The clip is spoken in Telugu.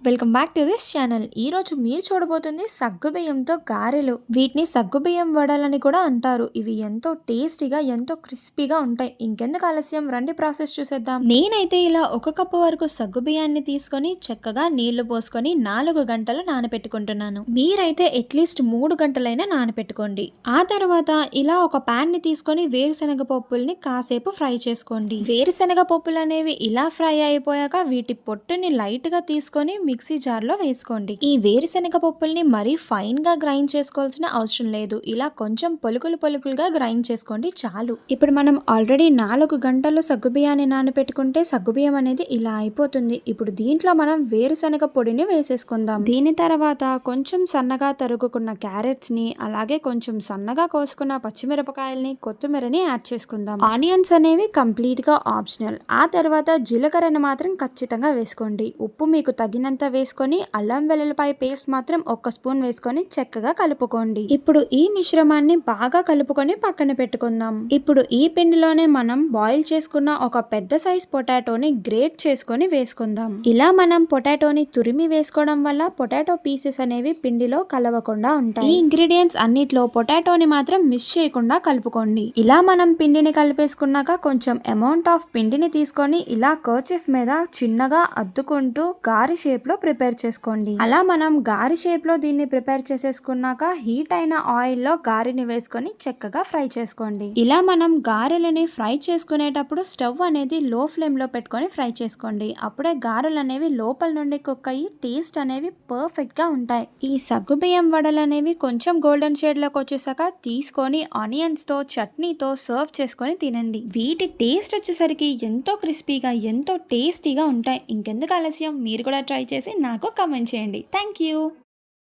Welcome back to this channel. ఈరోజు మీరు చూడబోతుంది సగ్గుబియ్యంతో గారెలు. వీటిని సగ్గుబియ్యం వడలని కూడా అంటారు. ఇవి ఎంతో టేస్టీగా ఎంతో క్రిస్పీగా ఉంటాయి. ఇంకెందుకు ఆలస్యం, రండి ప్రాసెస్ చూసేద్దాం. నేనైతే ఇలా 1 కప్పు వరకు సగ్గుబియ్యాన్ని తీసుకొని చక్కగా నీళ్లు పోసుకొని 4 గంటలు నానబెట్టుకుంటున్నాను. మీరైతే అట్లీస్ట్ 3 గంటలైనా నానబెట్టుకోండి. ఆ తర్వాత ఇలా ఒక ప్యాన్ ని తీసుకొని వేరుశనగ పప్పుల్ని కాసేపు ఫ్రై చేసుకోండి. వేరుశనగ పప్పులు అనేవి ఇలా ఫ్రై అయిపోయాక వీటి పొట్టుని లైట్ గా తీసుకొని మిక్సీ జార్ లో వేసుకోండి. ఈ వేరుశనగ పప్పుల్ని మరీ ఫైన్ గా గ్రైండ్ చేసుకోవాల్సిన అవసరం లేదు. ఇలా కొంచెం పలుకులుగా గ్రైండ్ చేసుకోండి చాలు. ఇప్పుడు మనం ఆల్రెడీ 4 గంటలు సగ్గుబియ్యాన్ని నానబెట్టుకుంటే సగ్గుబియ్యం అనేది ఇలా అయిపోతుంది. ఇప్పుడు దీంట్లో మనం వేరుశనగ పొడిని వేసేసుకుందాం. దీని తర్వాత కొంచెం సన్నగా తరుగుకున్న క్యారెట్స్ ని, అలాగే కొంచెం సన్నగా కోసుకున్న పచ్చిమిరపకాయల్ని, కొత్తిమీరని యాడ్ చేసుకుందాం. ఆనియన్స్ అనేవి కంప్లీట్ గా ఆప్షనల్. ఆ తర్వాత జీలకర్రని మాత్రం ఖచ్చితంగా వేసుకోండి. ఉప్పు మీకు తగినంత వేసుకొని అల్లం వెల్లుల్లిపాయ పేస్ట్ మాత్రం 1 స్పూన్ వేసుకొని చక్కగా కలుపుకోండి. ఇప్పుడు ఈ మిశ్రమాన్ని బాగా కలుపుకొని పక్కన పెట్టుకుందాం. ఇప్పుడు ఈ పిండిలోనే మనం బాయిల్ చేసుకున్న ఒక పెద్ద సైజ్ పొటాటోని గ్రేట్ చేసుకొని వేసుకుందాం. ఇలా మనం పొటాటోని తురిమి వేసుకోవడం వల్ల పొటాటో పీసెస్ అనేవి పిండిలో కలవకుండా ఉంటాయి. ఈ ఇంగ్రీడియంట్స్ అన్నిట్లో పొటాటోని మాత్రం మిస్ చేయకుండా కలుపుకోండి. ఇలా మనం పిండిని కలిపేసుకున్నాక కొంచెం అమౌంట్ ఆఫ్ పిండిని తీసుకొని ఇలా కర్చీఫ్ మీద చిన్నగా అద్దుకుంటూ గారి షేప్ లో ప్రిపేర్ చేసుకోండి. అలా మనం గారి షేప్ లో దీన్ని ప్రిపేర్ చేసేసుకున్నాక హీట్ అయిన ఆయిల్ లో గారెని వేసుకొని చక్కగా ఫ్రై చేసుకోండి. ఇలా మనం గారెలని ఫ్రై చేసుకునేటప్పుడు స్టవ్ అనేది లో ఫ్లేమ్ లో పెట్టుకొని ఫ్రై చేసుకోండి. అప్పుడే గారెలు అనేవి లోపల నుండి కుక్ అయ్యి టేస్ట్ అనేవి పర్ఫెక్ట్ గా ఉంటాయి. ఈ సగ్గుబియ్యం వడలు అనేవి కొంచెం గోల్డెన్ షేడ్ లోకి వచ్చేసాక తీసుకొని ఆనియన్స్ తో చట్నీతో సర్వ్ చేసుకొని తినండి. వీటి టేస్ట్ వచ్చేసరికి ఎంతో క్రిస్పీగా ఎంతో టేస్టీగా ఉంటాయి. ఇంకెందుకు ఆలస్యం, మీరు కూడా ట్రై చేసి నాకు కామెంట్ చేయండి. Thank you.